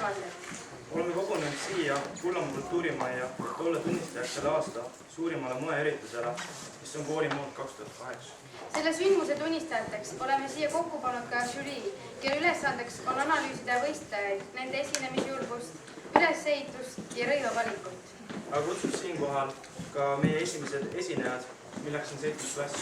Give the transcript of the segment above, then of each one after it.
tagasi. Oleme kogunenud siia Kullamaa kultuurimajja, et olla tunnistajaks selle aasta suurimale moeeritusele, mis on koolimaad 2008. Selle sündmuse tunnistajateks oleme siia kokku pannud ka žürii, kelle ülesandeks on analüüsida võistlejaid, nende esinemisjulgust, ülesehitust ja rõivavalikut. Aga kutsub siinkohal ka meie esimesed esinejad, milleks on 7. klass.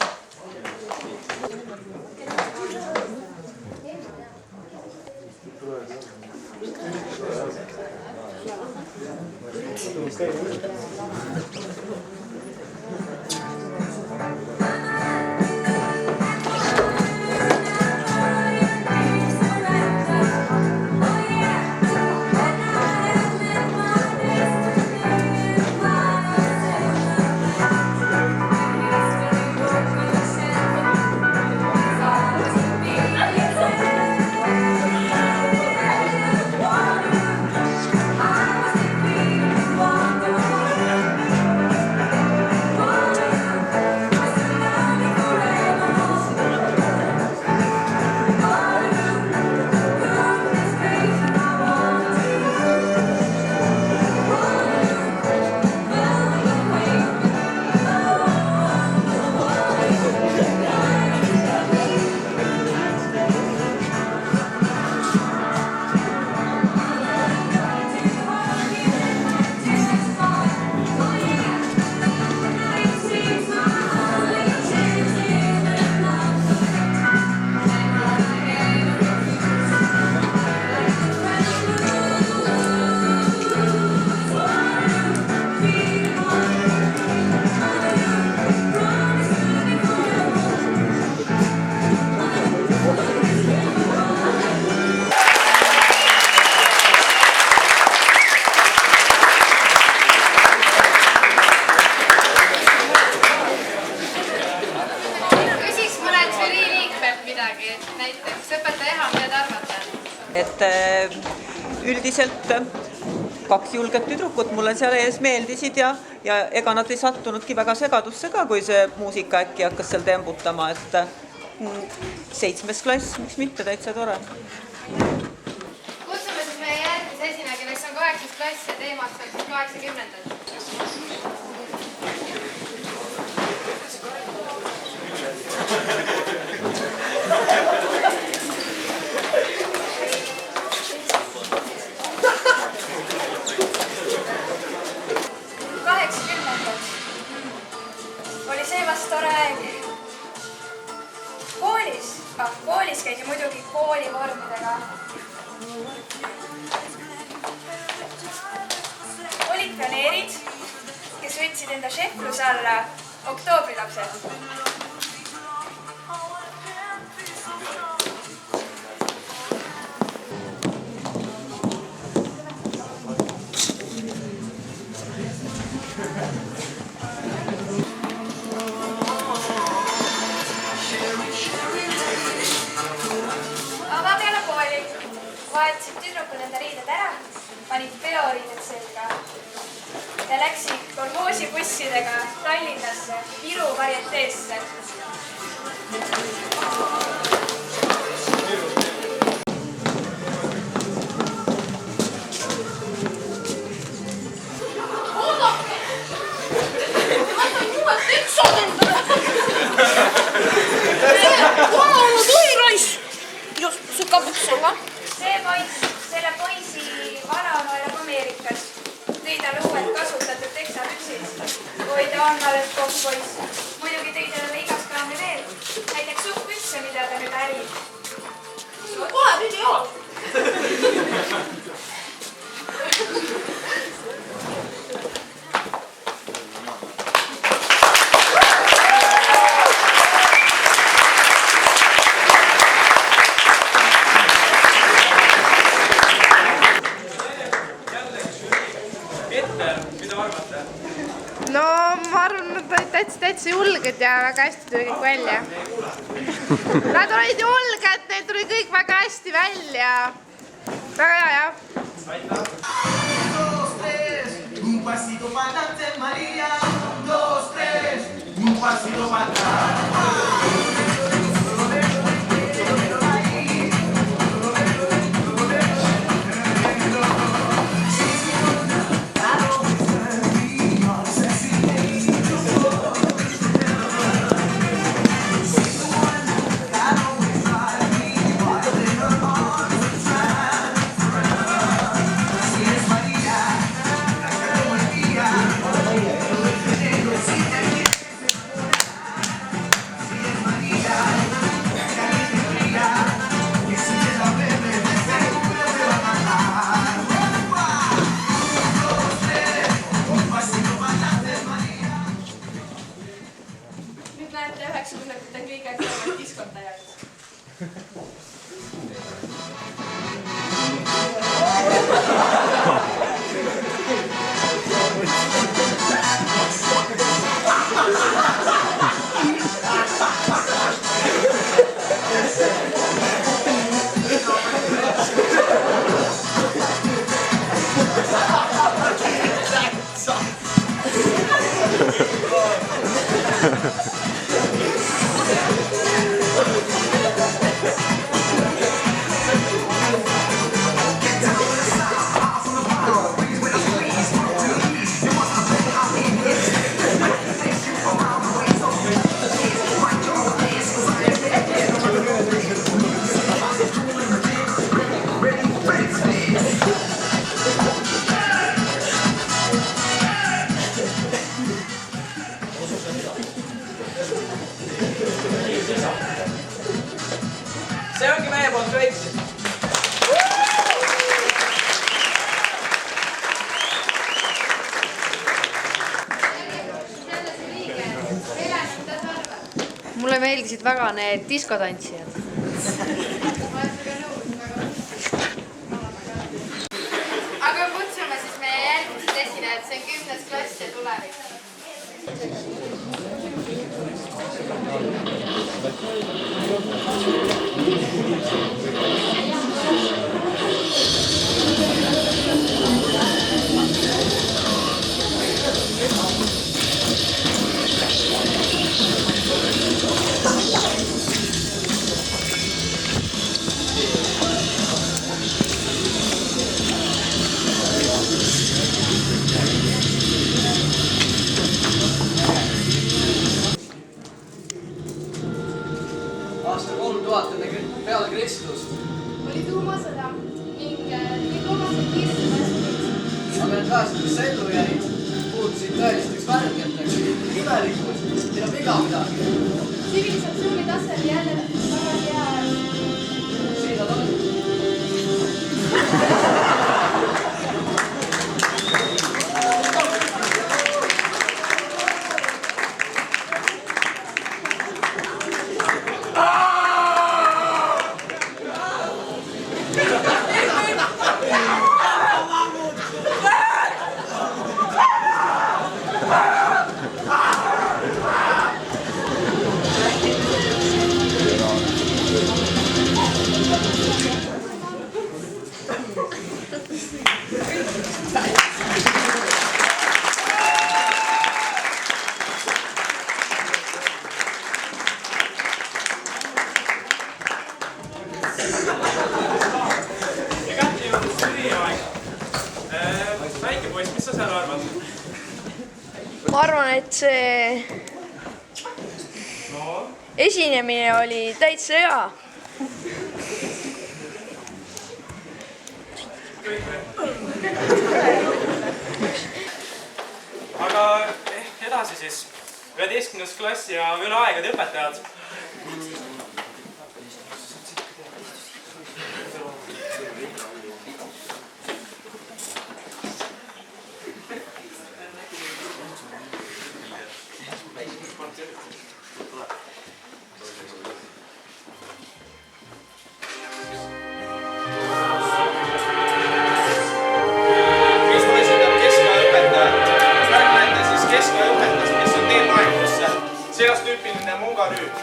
Üldiselt 2 julget tüdrukut mulle seal ees meeldisid ja ega nad ei sattunudki väga segadusse ka, kui see muusika äkki hakkas seal tembutama, et 7. klass, miks mitte, täitsa tore. Kutsume siis meie järgmise esineja, kelleks on 8. klass ja teemaks on 80-ndad. Oli see vast tore aeg. Koolis käidi muidugi koolivormidega. Olid pioneerid, kes võtsid enda šefluse alla oktoobrilapsed. Vaatasid tüdrukud enda riided ära, panid peoriided selga ja läksid kolmoosibussidega Tallinnasse, Viru varieteesse. Oodake! Ma sain uued teksad endale! Oma olnud õiraiss! Just, see kabuks olla. Selle poisi vanaema elab Ameerikas. Tõi talle uued kasutatud teksapüksid. Oi, ta on alles kogu poiss. Muidugi tõi talle igas kraami veel. Näiteks suhküsse, mida ta nüüd ärib. Ole nüüd ideaal! No ma arvan, nad olid täitsa julged ja väga hästi tuli kõik välja. Nad olid julged, neil tuli kõik väga hästi välja. Väga hea, jah. Un pasito para adelante, María. 1, 2, 3. Un pasito para atrás. meeldisid väga need diskotantsijad. Aga kutsume siis meie järgmised esinejad, see on 10. klass ja tulevik. Aasta 3000 peale Kristust. Oli tuumasõda ning kõik omased kiiresti päästid. Aga need päästid, kes ellu jäid, puutusid tõelisteks värvjateks. Imelikud, teil on viga midagi. Tsivilisatsiooni tase oli jälle väga hea. Siin nad on. Ma arvan, et see esinemine oli täitsa hea. Aga edasi siis 11. klass ja üle aegade õpetajad. Sellest tüüpiline mungarüüm.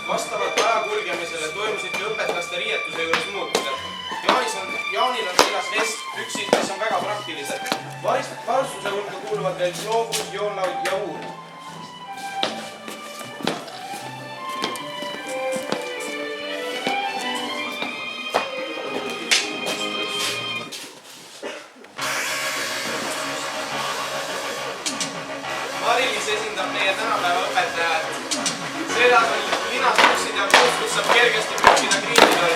Vastavalt aja kulgemisele toimusid õpetlaste riietuse juures muutused. Jaanil on seljas vest, püksid, mis on väga praktilised. Varustuse hulka kuuluvad veel gloobus, joonlaud ja uur. Mari-Liis esindab meie tänapäeva õpetajad. Seljas on linastüksid ja puust, kus saab kergesti püksida kriisidel.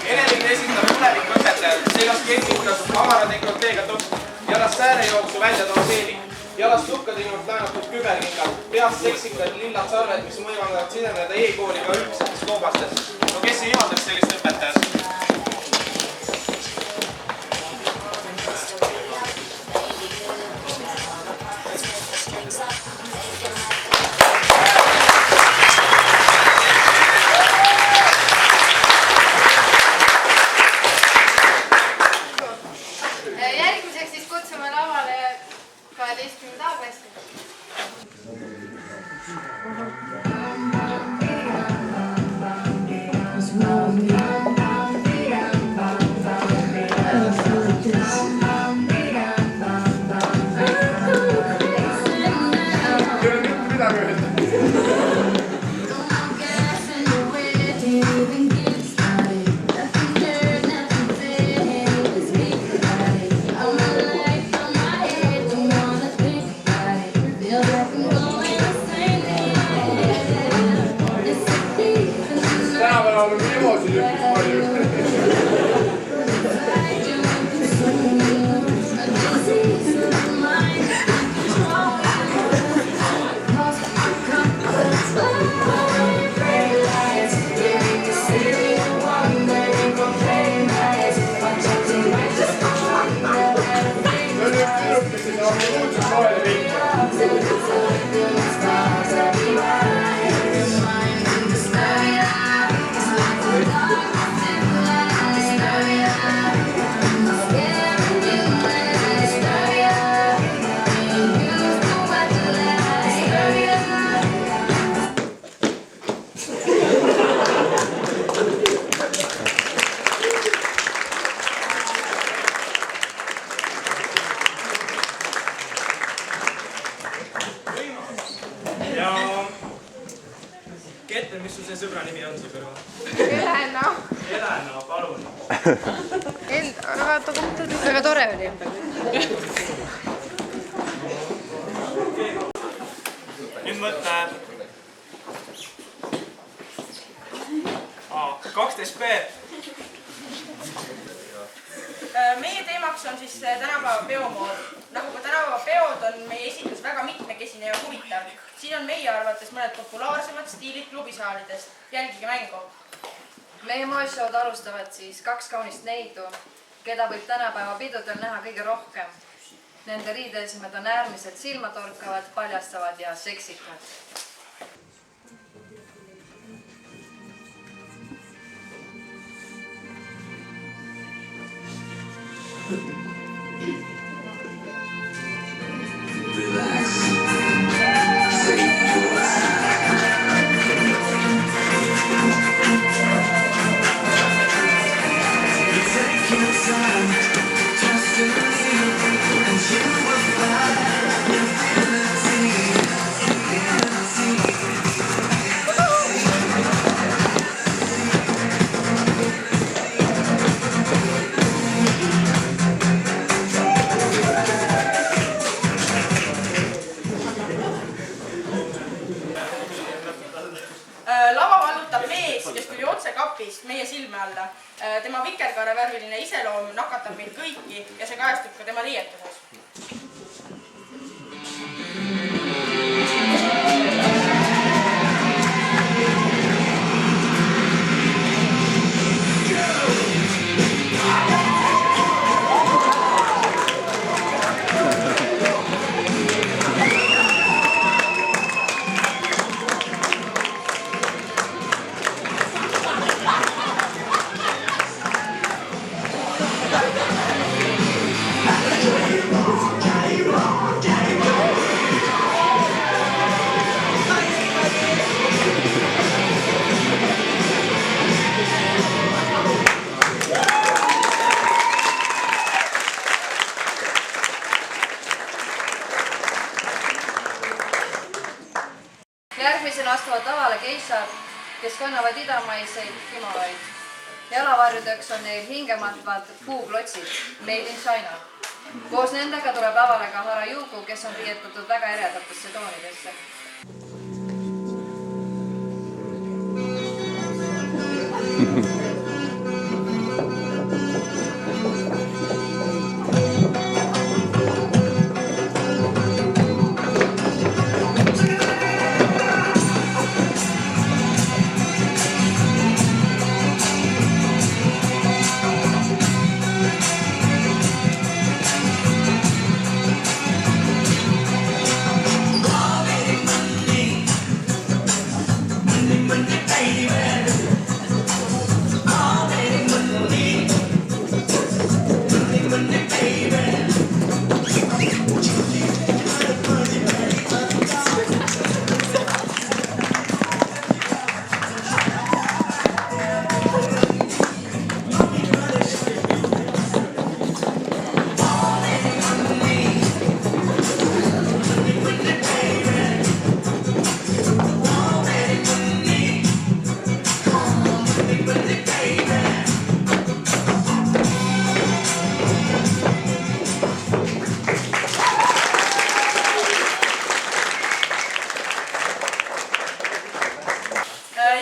Enelin esindab tuleviku õpetajad, seljas kengitas avara dekolteega topp, jalas säärejooksu välja too seeli, jalas tuhkateinult laenatud küberkingad, peas seksikad lillad sarved, mis mõivangavad siseneda e-kooli ka üldisetes koobastes. No kes ei ihaldaks sellist õpetajat? Järgmiseks siis kutsume lavale 12. A-klassi. Thank you. Helena. Helena, palun. Vaata, kui ta Väga tore oli. Nüüd mõtle. 12B. Meie teemaks on siis tänapäeva peomood. Nagu ka tänapäeva peod on meie esitlus väga mitmekesine ja huvitav. Siin on meie arvates mõned populaarsemad stiilid klubisaalidest. Jälgige mängu. Meie moeshowd alustavad siis 2 kaunist neidu, keda võib tänapäeva pidudel näha kõige rohkem. Nende riideesemed on äärmiselt silmatorkavad, paljastavad ja seksikad. Lava vallutab mees, kes tuli otse kapist meie silme alla. Tema vikerkaarevärviline iseloom nakatab meid kõiki ja see kajastub ka tema riietuses. Järgmisena astuvad lavale geishad, kes kannavad idamaiseid kimonoid. Jalavarjudeks on neil hingematvad puuklotsid, made in China. Koos nendega tuleb lavale ka Harajuku, kes on riietatud väga eredatesse toonidesse.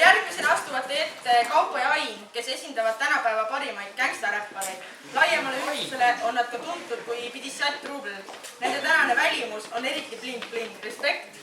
Järgmisena astuvad ette Kaupo ja Ain, kes esindavad tänapäeva parimaid gängstaräppareid. Laiemale üldsusele on nad ka tuntud kui 50 ruble. Nende tänane välimus on eriti bling-bling. Respekt!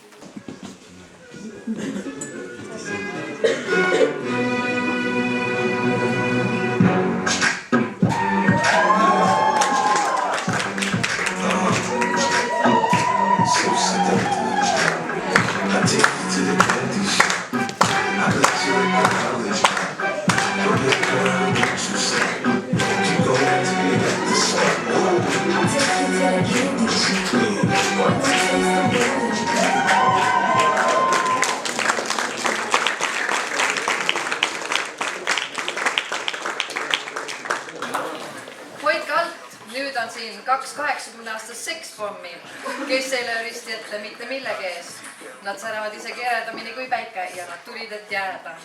Hoidke alt, nüüd on siin 2 80-aastast sekspommi, kes ei löö risti ette mitte millegi eest. Nad säravad isegi eredamini kui päike ja nad tulid, et jääda.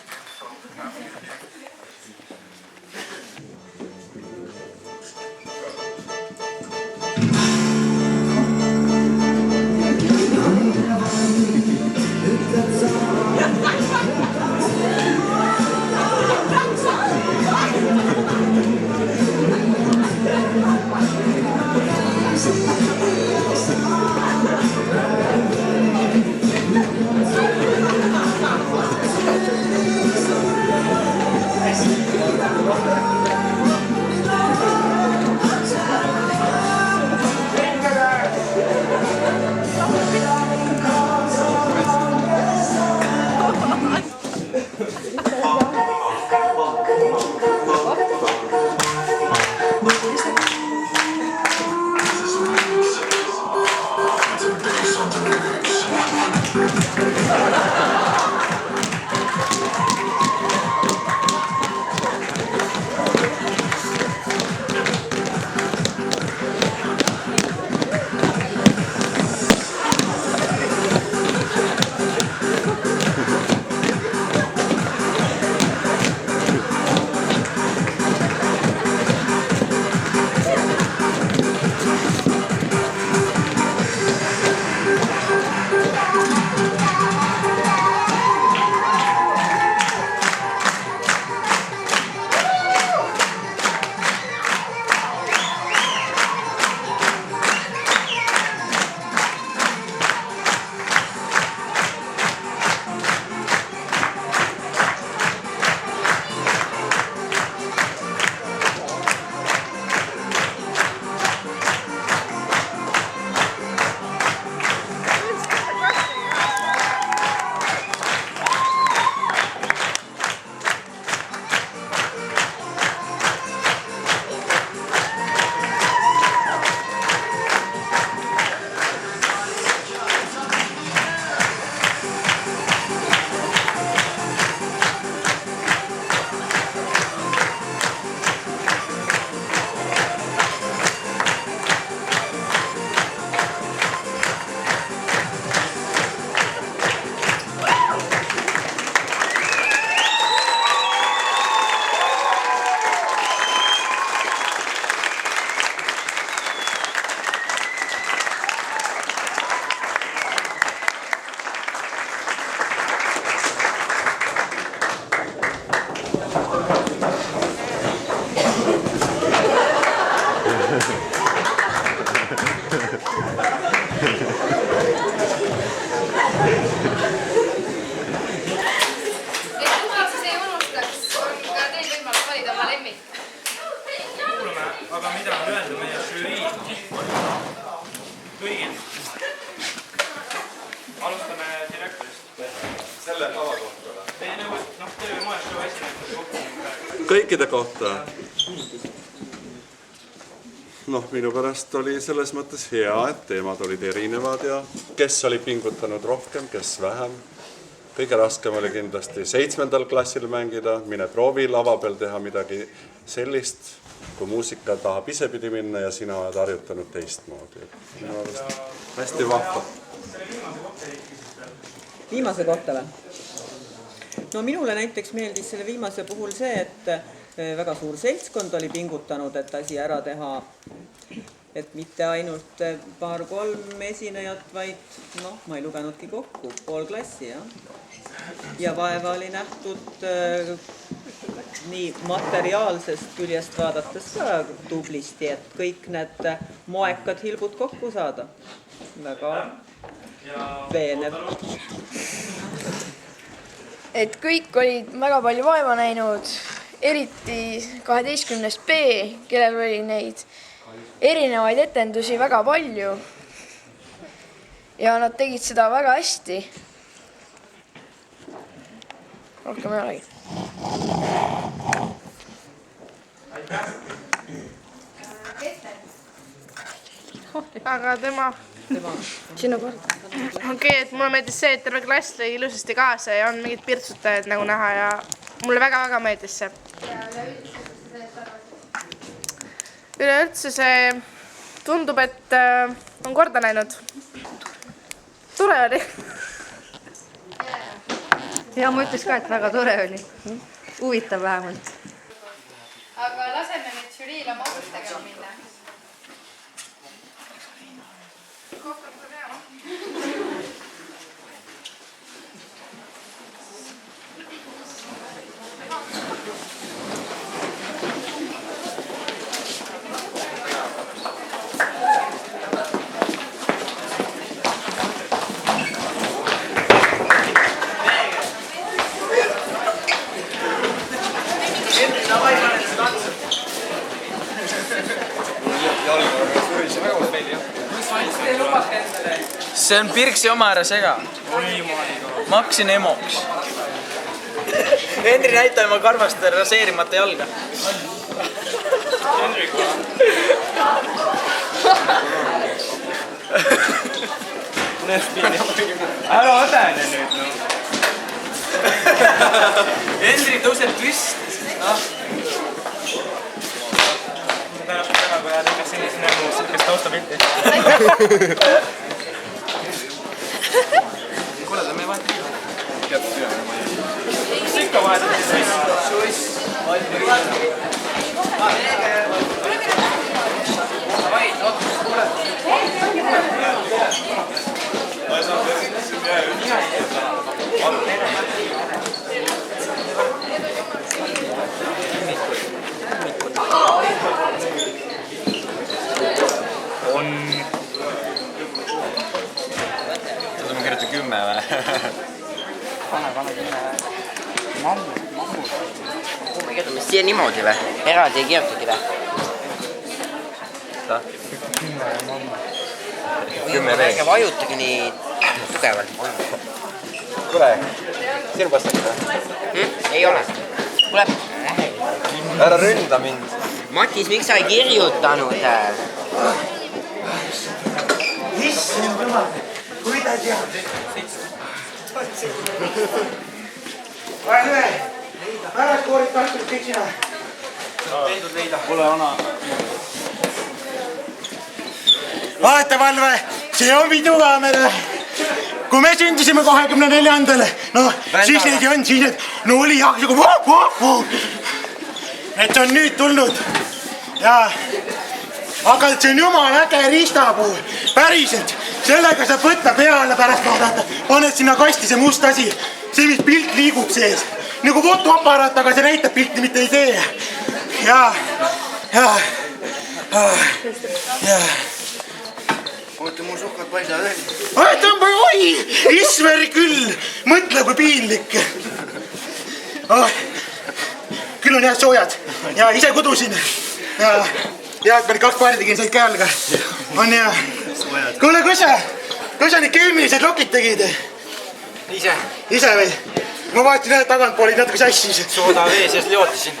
aga mida on öelda meie žürii? Kõigil. Alustame direktorist. Selle kava kohta. Teie nagu, teie moeshow esinejate kohta. Kõikide kohta. Minu pärast oli selles mõttes hea, et teemad olid erinevad ja kes oli pingutanud rohkem, kes vähem. Kõige raskem oli kindlasti 7. klassil mängida, mine proovi lava peal teha midagi sellist, kui muusika tahab ise pidi minna ja sina oled harjutanud teistmoodi. Minu arust hästi vahva. Viimase kohta või? No minule näiteks meeldis selle viimase puhul see, et väga suur seltskond oli pingutanud, et asi ära teha. Et mitte ainult 2-3 esinejat, vaid ma ei lugenudki kokku, pool klassi, ja vaeva oli nähtud nii materiaalsest küljest vaadates ka tublisti, et kõik need moekad hilbud kokku saada. Väga veenev. Et kõik olid väga palju vaeva näinud, eriti 12. B, kellel oli neid erinevaid etendusi väga palju ja nad tegid seda väga hästi. Rohkem ei olegi. Aga tema... Sinu kord. Okei, et mulle meeldis see, et terve klass lõi ilusasti kaasa ja on mingid pirtsutajad nagu näha ja mulle väga-väga meeldis see. Üleüldse see tundub, et on korda läinud. Tore oli. Ja ma ütleks ka, et väga tore oli. huvitav vähemalt. aga laseme nüüd žüriil oma otsust tegema minna. See on Pirksi oma ära sega. Ma hakkasin emoks. Henri näita oma karvaste raseerimata jalga. Ära õdene nüüd, no. Henri tõuseb püst. Tänast täna, kui ajad ikka sellise nägu, kes taustapilti. Kuule, ta me vahet ei ole. Kas ikka vahet ei ole? Suiss. On... Saadame kirjutada 10 või? Pane 10 Mammut. Me kirjutame siia niimoodi või? Eraldi ei kirjutagi või? Seda? 10 Mammut. 10 veel. Ärge vajutage nii tugevalt. Kuule, sinu pastak või? Ei ole. Kuule. Ära ründa mind. Matis, miks sa ei kirjutanud? Issand jumal, kui ta teab. Vaja ühe, pärast koorid kastud kõik sina. Teidud leida. Pole ona. Vaata, Valve, see on videokaamera. Kui me sündisime 24. No, siis neid ei olnud, siis need, no oli jah, need on nüüd tulnud. Ja, aga see on jumal äge riistapuu, päriselt. Sellega saab võtta peale pärast vaadata. Paned sinna kasti see must asi, see mis pilt liigub sees. Nagu fotoaparaat, aga see näitab pilti, mitte ei tee. Ja. Oota, mu suhkad paisavad veel. Tõmba, oi, Isveri küll. Mõtle, kui piinlik. Küll on jah soojad. Ja ise kudusin. Ja, et ma 2 paari tegin said käe all ka. On ja. Kuule, kus sa need keemilised lokid tegid? Ise või? Ma vaatasin jah, tagantpool olid natuke sassis. Sooda vee sees leotisin.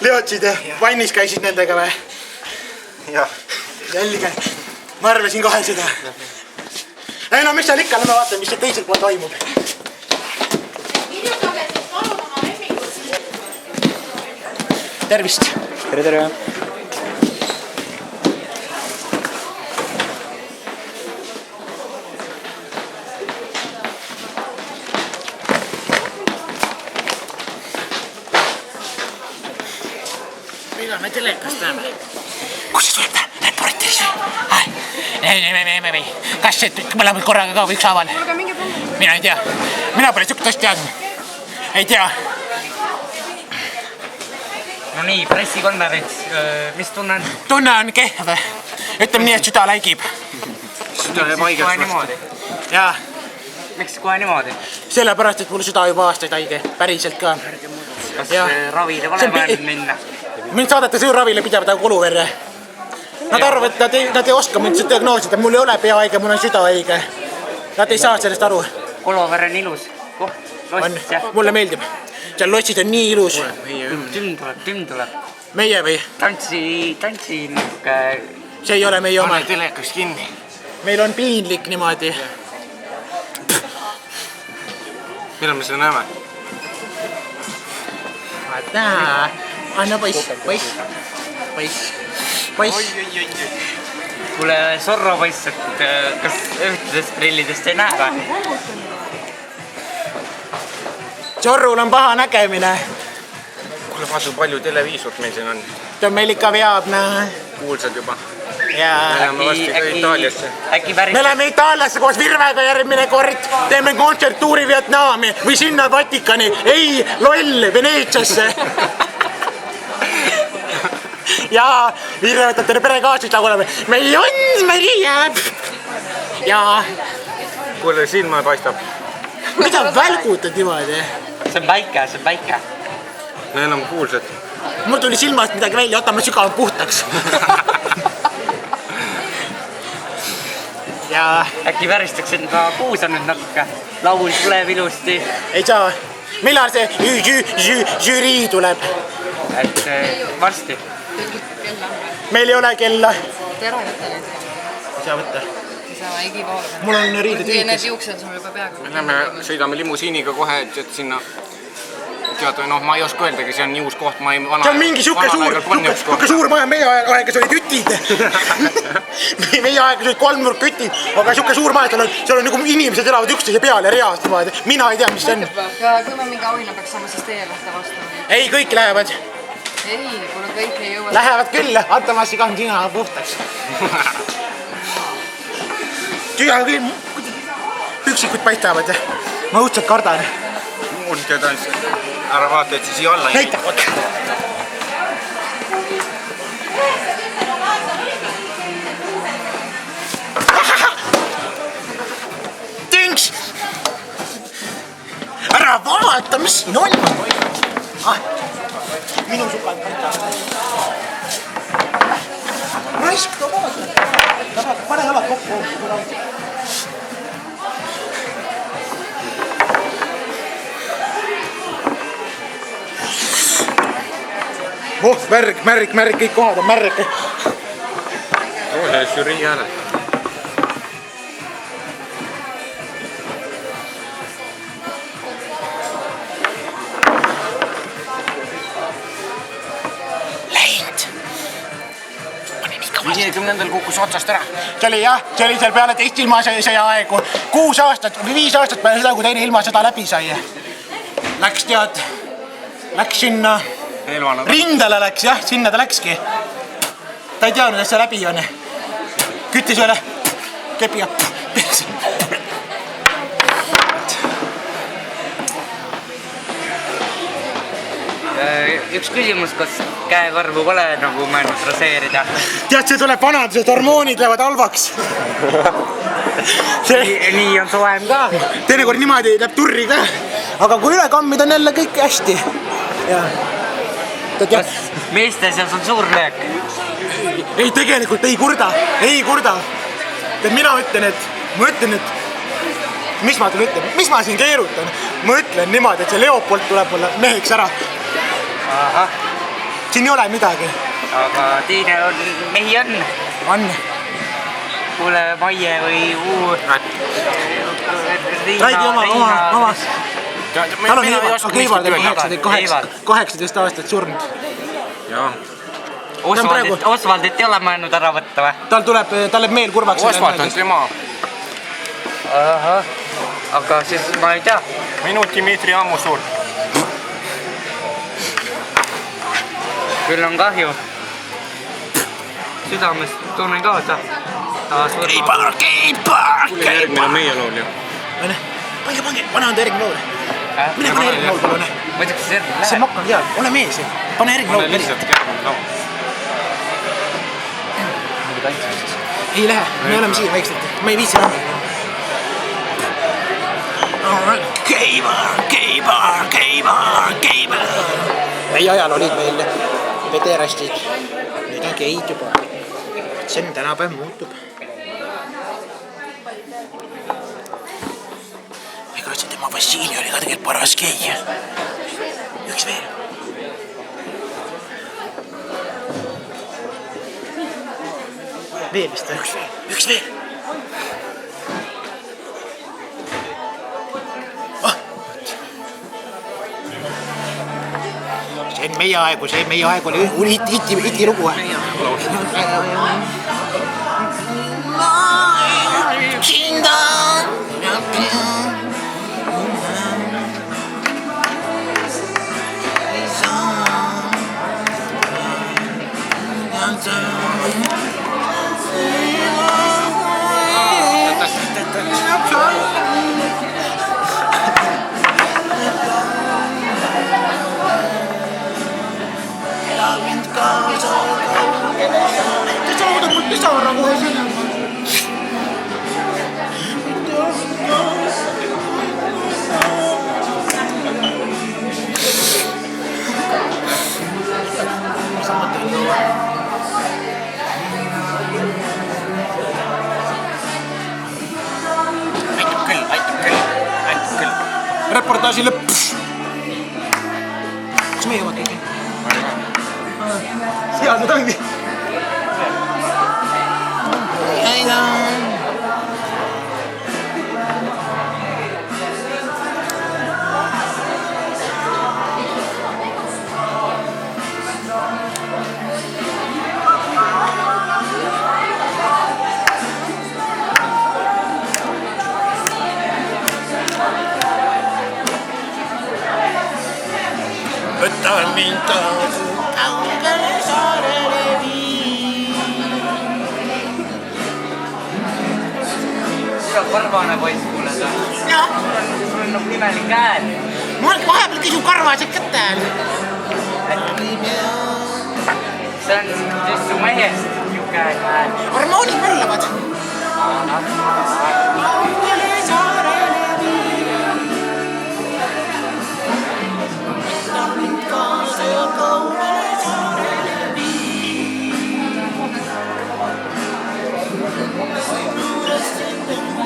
Leotsid jah? Vannis käisid nendega või? Jah. Jälge. Ma arvasin kohe seda. Ei no, mis seal ikka, lähme vaatame, mis see teisel pool toimub. Kirjutage siis palun oma lemmikud. Tervist. Tere. Millal me telekast näeme? Kus see tuleb? Näed porteris või? Ei. Kas see mõlemad korraga ka või ükshaaval? Mina ei tea. Mina pole sükkt asja teadnud. Ei tea. No nii, pressikonverents. Mis tunne on? Tunne on kehv. Ütleme nii, et süda läigib. Süda jääb haigeks vastu. Jaa. Miks kohe niimoodi? Sellepärast, et mul süda juba aastaid haige. Päriselt ka. Kas ravile pole mõelnud minna? Mind saadate sõõravile pidevalt kuluverre. Nad arvavad, et nad ei oska mind diagnoosida. Mul ei ole pea haige, mul on süda haige. Nad ei saa sellest aru. Kuluverre on ilus. Loss, jah. Mulle meeldib. Seal lossid on nii ilus. Tüm tuleb. Meie või? Tantsi niisugune... See ei ole meie oma. Pane telekas kinni. Meil on piinlik niimoodi. Millal me seda näeme? Vaata. Anna poiss. Kuule, Sorro poiss, et kas ühtedest prillidest ei näe või? Sorrul on paha nägemine. Kuule, vaata, palju televiisort meil siin on. Ta meil ikka veab, näe. Kuulsad juba. Ja. Me läheme vasti ka Itaaliasse. Me läheme Itaaliasse koos Virvega järgmine kord. Teeme kontserttuuri Vietnami või sinna Vatikani. Ei, loll, Veneetsiasse. Ja Virve võtab teile perekaaslist nagu oleme. Meil on Maria. Ja. Kuule, silma paistab. Mida välgutad niimoodi? See on päike, see on päike. No enam kuulsad. Mul tuli silmast midagi välja, ootame sügavalt puhtaks. Ja. Äkki väristaksid ka kuusa nüüd natuke. Laul tuleb ilusti. Ei saa. Millal see žürii tuleb? Et varsti. Meil ei ole kella. Tere võtta nüüd. Ei saa võtta. Ei saa egi poole. Mul on riided riides. Need juuksed sul juba peaaegu. Me lähme, sõidame limusiiniga kohe, et sinna... Tead, noh, ma ei oska öeldagi, see on nii uus koht, ma ei... See on mingi siuke suur maja, meie aegas olid ütid. Meie aegas olid 3 nurk ütid, aga siuke suur maja, seal on nagu inimesed elavad üksteise peale reast. Mina ei tea, mis see on. Kui me mingi auhinna peaks saama, siis teie lähte vastu. Ei, kõik lähevad. Ei, kuna kõik ei jõua. Lähevad küll, Antamassi kand sina puhtaks. Üksikud paistavad. Ma õudselt kardan. Mul tead on... Ära vaata, et see siia alla ei... Näita! Tünks! Ära vaata, mis siin on! Minu sukad paistavad. Raisk, vaata! Pane jalad kokku. Oh, märrik, kõik kohad on märrik. See žürii hääle. Läinud. 50. kukkus otsast ära. See oli seal peale teist ilmasõja aegu. 6 aastat või 5 aastat peale seda, kui teine ilmasõda läbi sai. Läks sinna... Rindele läks, jah, sinna ta läkski. Ta ei teadnud, et see läbi on. Küttis üle kepiga. Üks küsimus, kas käekarvu pole nagu mõelnud raseerida? Tead, see tuleb vanadused, hormoonid lähevad halvaks. Nii on soem ka. Teinekord niimoodi läheb turri ka. Aga kui üle kammid on jälle kõik hästi. Kas meeste seas on suur löök? Ei, tegelikult ei kurda. Mina ütlen, et mis ma teile ütlen? Mis ma siin keerutan? Ma ütlen niimoodi, et see Leopold tuleb mulle meheks ära. Siin ei ole midagi. Aga teine on, mehi on? On. Kuule, Maie või Raidi oma. Tal on Eivaldel 18 aastat surnud. Osvaldit ei ole mõelnud ära võtta või? Tal läheb meel kurvaks. Osvald on tema. Aga siis ma ei tea. Minu Dmitri ammu surnud. Küll on kahju. Südamest tunnen kaasa. Keipar! Kuule, järgmine on meie lool ju. Pange, pane anda järgmine lool. Mine pane järgmine lool, palun. Ma ei tea, kas see järgmine läheb. See makkan tead, ole mees. Pane järgmine lool. Pane lihtsalt järgmine lool. Ei lähe, me oleme siin vaikselt. Ma ei viitsi lähe. Keipar! Meie ajal olid meil pederastid. Nüüd on geid juba. See on tänapäev muutub. Ega see tema Vassili oli ka tegelikult paras gei. Üks veel. Veel vist või? Üks veel. See on meie aegu oli iti lugu. mind kaasa kaugele saare. Ta saadab mul pisara kohe sinema. Aitab küll. Reportaaži lõpp. Kas meie jõuad kõik? Seal nüüd ongi. Võta mind kaasa kaugele saarele vii. Sa karvane poiss kuuled või? Jah. Sul on nagu imelik hääl. Mul vahepeal kisu karvased kätte hääl. See on just su mehest niuke hääl. Hormoonid möllavad. Kaugele saarele vii. Võta mind kaasa kaugele saarele vii. Juurest enda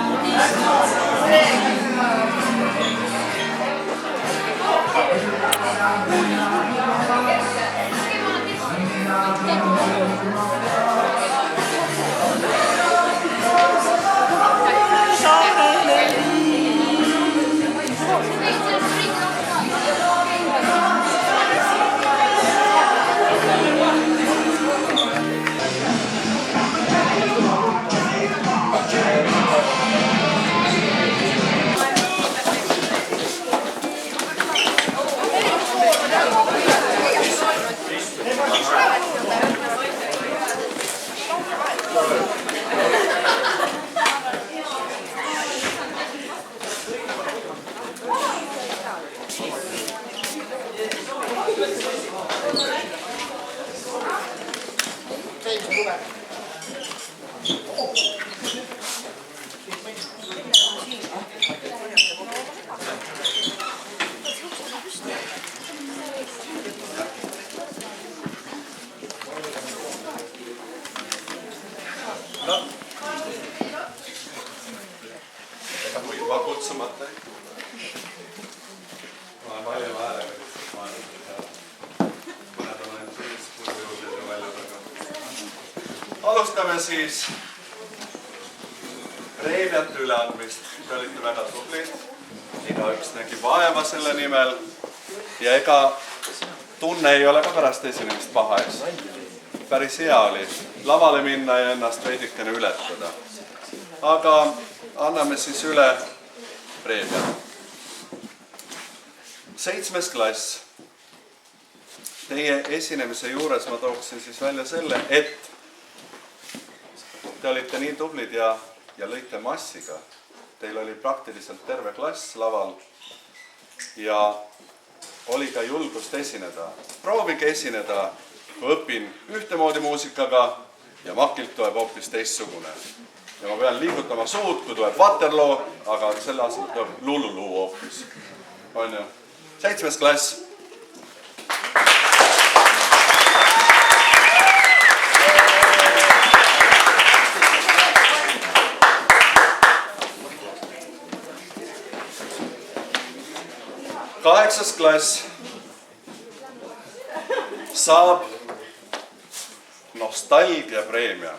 Ega muid ma kutsumata. Ma olen palju häälega. Mõned on ainult sellist kuulujõudjad ja väljadega. Alustame siis preemiate üleandmist. Te olite väga tublid. Igaüks nägi vaeva selle nimel. Ja ega tunne ei ole ka pärast esinemist paha, eks? Päris hea oli lavale minna ja ennast veidikene ületada. Aga anname siis üle preemia. 7. klass. Teie esinemise juures ma tooksin siis välja selle, et te olite nii tublid ja lõite massiga. Teil oli praktiliselt terve klass laval ja oli ka julgust esineda. Proovige esineda, kui õpin ühtemoodi muusikaga ja Makilt tuleb hoopis teistsugune. Ja ma pean liigutama suud, kui tuleb Waterloo, aga selle asemel tuleb Lululuu hoopis. On ju? 7. klass. Kaheksas klass saab nostalgiapreemia.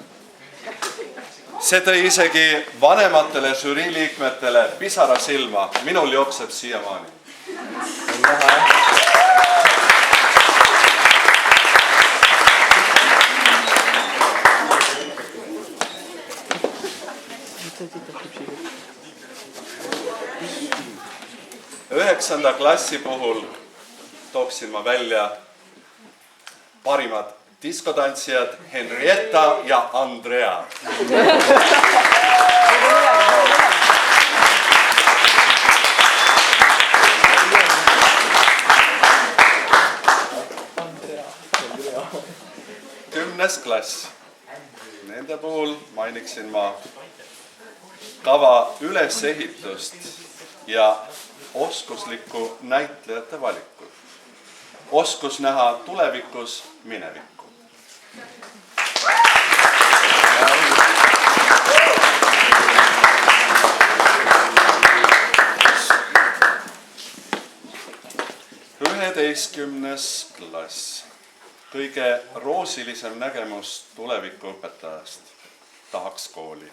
See tõi isegi vanematele žürii liikmetele pisara silma. Minul jookseb siiamaani. Üheksanda klassi puhul tooksin ma välja parimad diskotantsijad Henrietta ja Andrea. 10. klass. Nende puhul mainiksin ma kava ülesehitust ja oskuslikku näitlejate valikut. Oskus näha tulevikus minevikku. Üheteistkümnes klass. Kõige roosilisem nägemus tulevikuõpetajast. Tahaks kooli.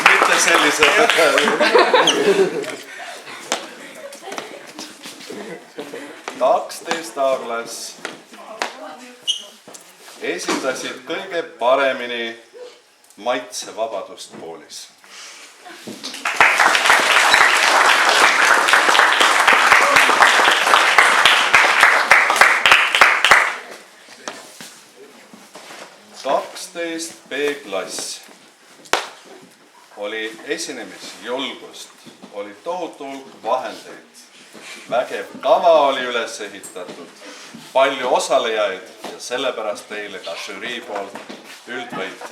Mitte sellised. 12. A-klass. Esindasid kõige paremini maitsevabadust koolis. B-klass oli esinemisjulgust, oli tohutu hulk vahendeid, vägev kava oli üles ehitatud, palju osalejaid ja sellepärast teile ka žürii poolt üldvõit.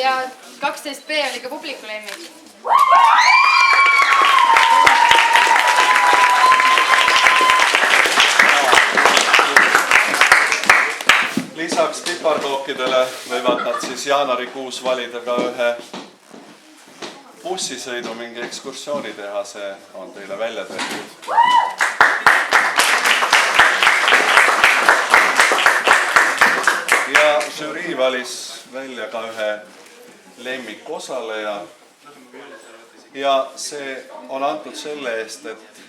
Ja 12B oli ka publiku lemmik. Lisaks piparkookidele võivad nad siis jaanuarikuus valida ka ühe bussisõidu, mingi ekskursiooni teha, see on teile välja tehtud. Ja žürii valis välja ka ühe lemmikosaleja ja see on antud selle eest, et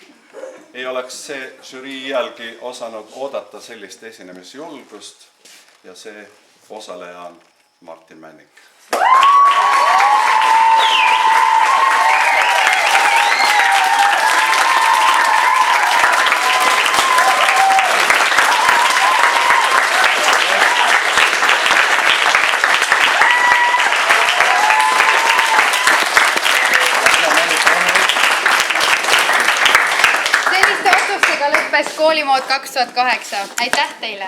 ei oleks see žürii iialgi osanud oodata sellist esinemisjulgust ja see osaleja on Martin Männik. Lõppes koolimood 2008. Aitäh teile!